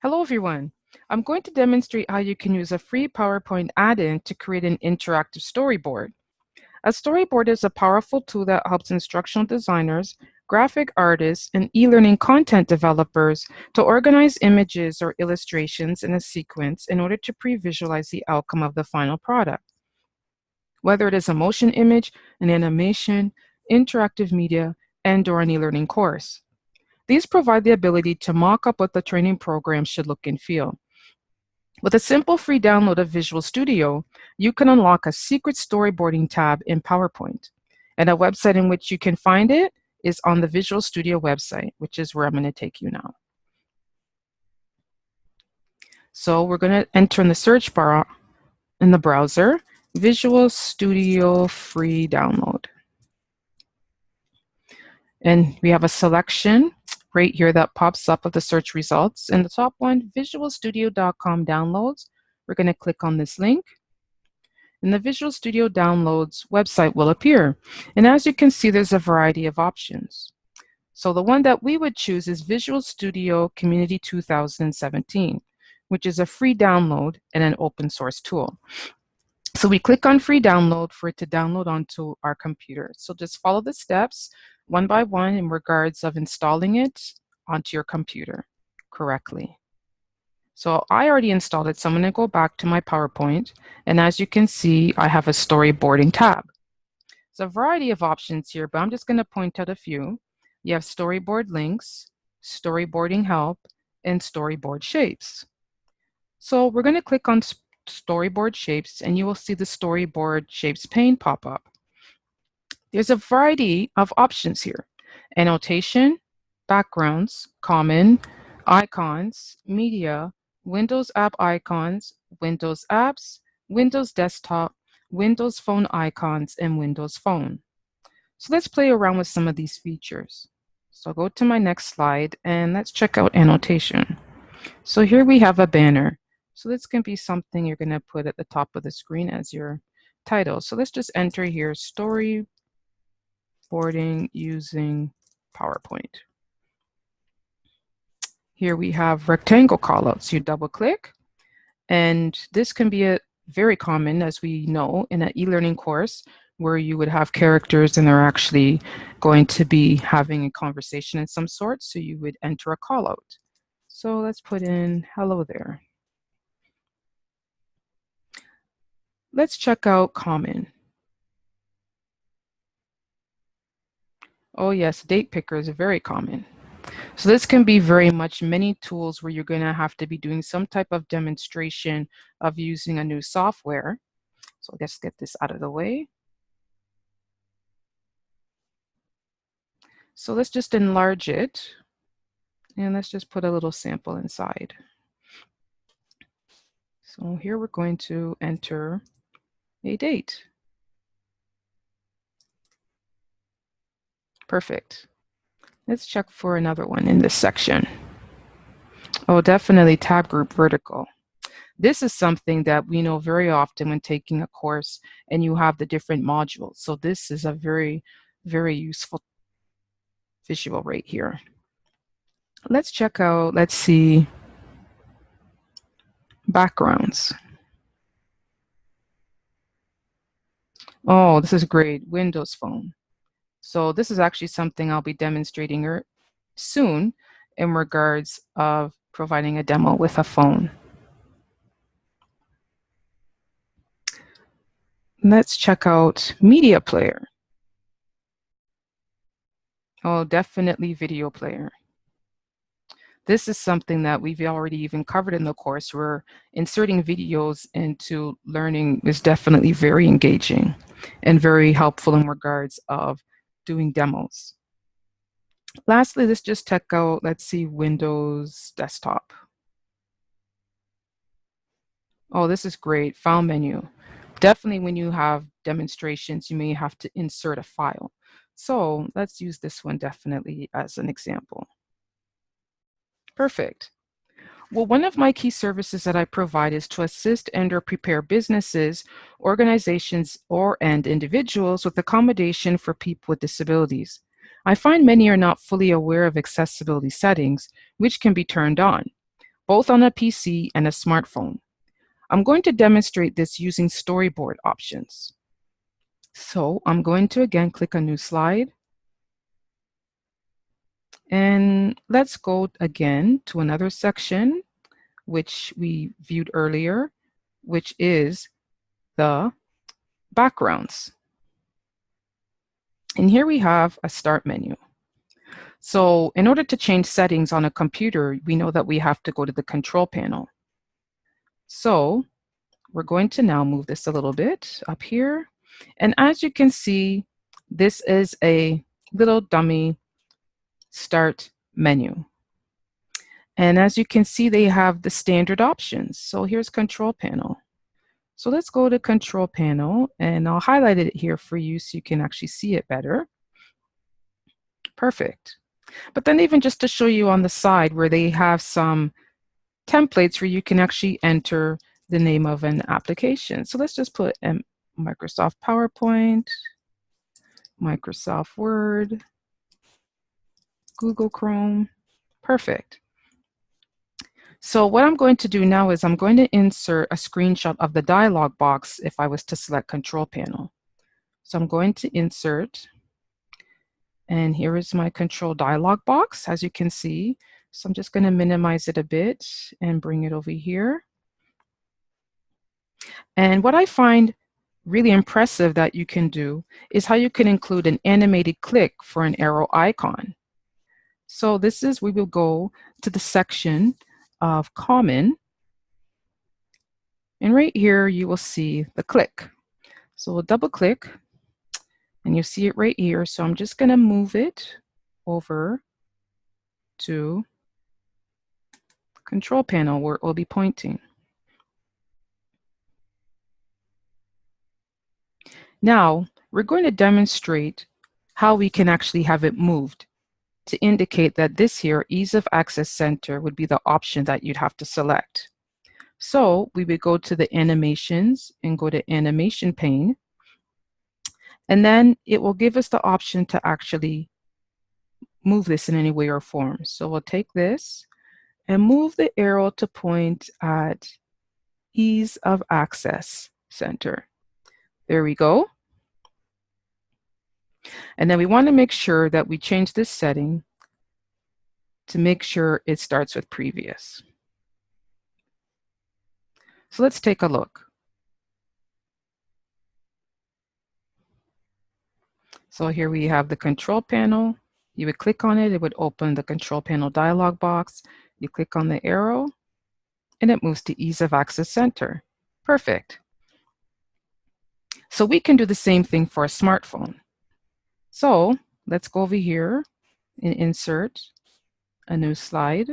Hello everyone. I'm going to demonstrate how you can use a free PowerPoint add-in to create an interactive storyboard. A storyboard is a powerful tool that helps instructional designers, graphic artists, and e-learning content developers to organize images or illustrations in a sequence in order to pre-visualize the outcome of the final product. Whether it is a motion image, an animation, interactive media, and/or an e-learning course. These provide the ability to mock up what the training program should look and feel. With a simple free download of Visual Studio, you can unlock a secret storyboarding tab in PowerPoint. And a website in which you can find it is on the Visual Studio website, which is where I'm going to take you now. So we're going to enter in the search bar in the browser, Visual Studio free download. And we have a selection right here that pops up of the search results. In the top one, visualstudio.com downloads. We're going to click on this link. And the Visual Studio Downloads website will appear. And as you can see, there's a variety of options. So the one that we would choose is Visual Studio Community 2017, which is a free download and an open source tool. So we click on free download for it to download onto our computer. So just follow the steps one by one in regards of installing it onto your computer correctly. So I already installed it, so I'm going to go back to my PowerPoint, and as you can see, I have a storyboarding tab. There's a variety of options here, but I'm just going to point out a few. You have storyboard links, storyboarding help, and storyboard shapes. So we're going to click on storyboard shapes, and you will see the storyboard shapes pane pop up. There's a variety of options here: annotation, backgrounds, common, icons, media, Windows app icons, Windows apps, Windows desktop, Windows phone icons, and Windows phone. So let's play around with some of these features. So I'll go to my next slide and let's check out annotation. So here we have a banner. So this can be something you're going to put at the top of the screen as your title. So let's just enter here storyboarding using PowerPoint. Here we have rectangle callouts. You double click, and this can be very common, as we know, in an e-learning course where you would have characters and they're actually going to be having a conversation of some sort. So you would enter a callout. So let's put in hello there. Let's check out common. Oh yes, date picker is very common. So this can be very much many tools where you're going to have to be doing some type of demonstration of using a new software. So let's get this out of the way. So let's just enlarge it, and let's just put a little sample inside. So here we're going to enter a date. Perfect. Let's check for another one in this section. Oh, definitely tab group vertical. This is something that we know very often when taking a course and you have the different modules. So this is a very, very useful visual right here. Let's check out, let's see, backgrounds. Oh, this is great, Windows phone. So this is actually something I'll be demonstrating soon in regards of providing a demo with a phone. Let's check out media player. Oh, definitely video player. This is something that we've already even covered in the course, where inserting videos into learning is definitely very engaging and very helpful in regards of doing demos. Lastly, let's just check out, let's see, Windows desktop. Oh, this is great, file menu. Definitely when you have demonstrations, you may have to insert a file. So let's use this one definitely as an example. Perfect. Well, one of my key services that I provide is to assist and/or prepare businesses, organizations, and individuals with accommodation for people with disabilities. I find many are not fully aware of accessibility settings, which can be turned on. both on a PC and a smartphone. I'm going to demonstrate this using Storyboard options. So I'm going to again click a new slide. And let's go again to another section, which we viewed earlier, which is the backgrounds. And here we have a start menu. So in order to change settings on a computer, we know that we have to go to the control panel. So we're going to now move this a little bit up here. And as you can see, this is a little dummy start menu. And as you can see, they have the standard options. So here's control panel. So let's go to control panel, and I'll highlight it here for you so you can actually see it better. Perfect. But then even just to show you on the side where they have some templates where you can actually enter the name of an application. So let's just put Microsoft PowerPoint, Microsoft Word, Google Chrome. Perfect. So what I'm going to do now is I'm going to insert a screenshot of the dialog box if I was to select control panel. So I'm going to insert, and here is my control dialog box, as you can see. So I'm just going to minimize it a bit and bring it over here. And what I find really impressive that you can do is how you can include an animated click for an arrow icon. So this is, we will go to the section of common, and right here you will see the click. So we'll double click and you see it right here. So I'm just going to move it over to control panel where it will be pointing. Now we're going to demonstrate how we can actually have it moved to indicate that this here, ease of access center, would be the option that you'd have to select. So we would go to the animations and go to animation pane. And then it will give us the option to actually move this in any way or form. So we'll take this and move the arrow to point at ease of access center. There we go. And then we want to make sure that we change this setting to make sure it starts with previous. So let's take a look. So here we have the control panel. You would click on it, it would open the control panel dialog box. You click on the arrow and it moves to ease of access center. Perfect. So we can do the same thing for a smartphone. So let's go over here and insert a new slide.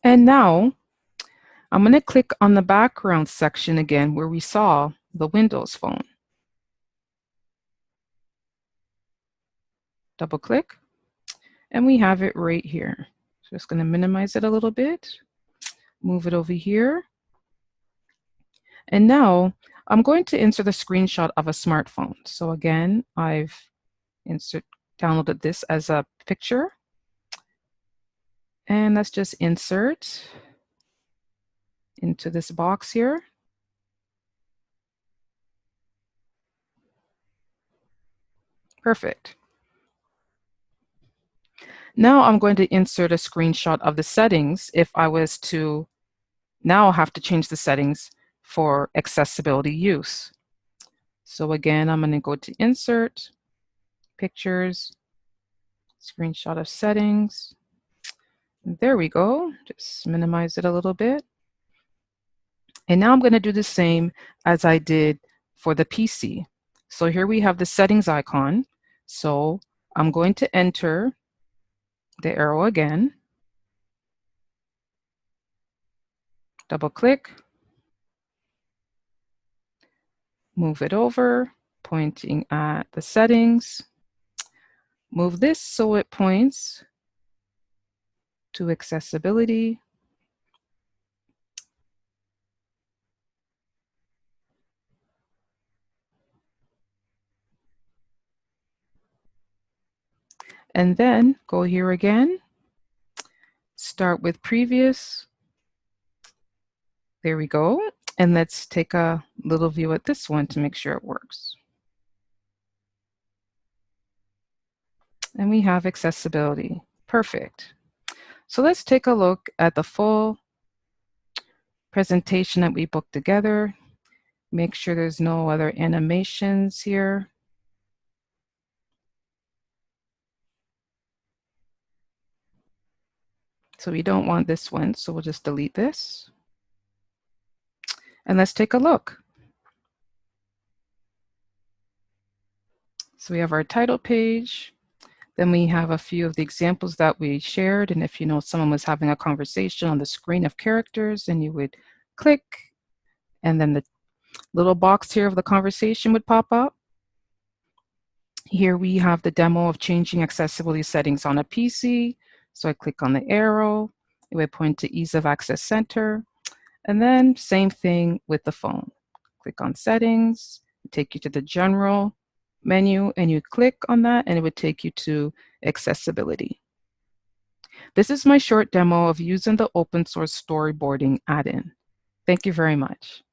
And now I'm going to click on the background section again where we saw the Windows phone. Double click, and we have it right here. Just going to minimize it a little bit, move it over here. And now I'm going to insert a screenshot of a smartphone. So again, I've downloaded this as a picture. And let's just insert into this box here. Perfect. Now I'm going to insert a screenshot of the settings if I was to now have to change the settings for accessibility use. So again, I'm going to go to Insert, Pictures, Screenshot of Settings. There we go. Just minimize it a little bit. And now I'm going to do the same as I did for the PC. So here we have the settings icon. So I'm going to enter the arrow again, double click, move it over, pointing at the settings, move this so it points to accessibility. And then go here again, start with previous. There we go. And let's take a little view at this one to make sure it works. And we have accessibility. Perfect. So let's take a look at the full presentation that we put together. Make sure there's no other animations here. So we don't want this one, so we'll just delete this. And let's take a look. So we have our title page. Then we have a few of the examples that we shared. And if you know someone was having a conversation on the screen of characters, then you would click, and then the little box here of the conversation would pop up. Here we have the demo of changing accessibility settings on a PC. So I click on the arrow, it would point to Ease of Access Center. And then same thing with the phone. Click on Settings, take you to the General menu, and you click on that, and it would take you to Accessibility. This is my short demo of using the open source storyboarding add-in. Thank you very much.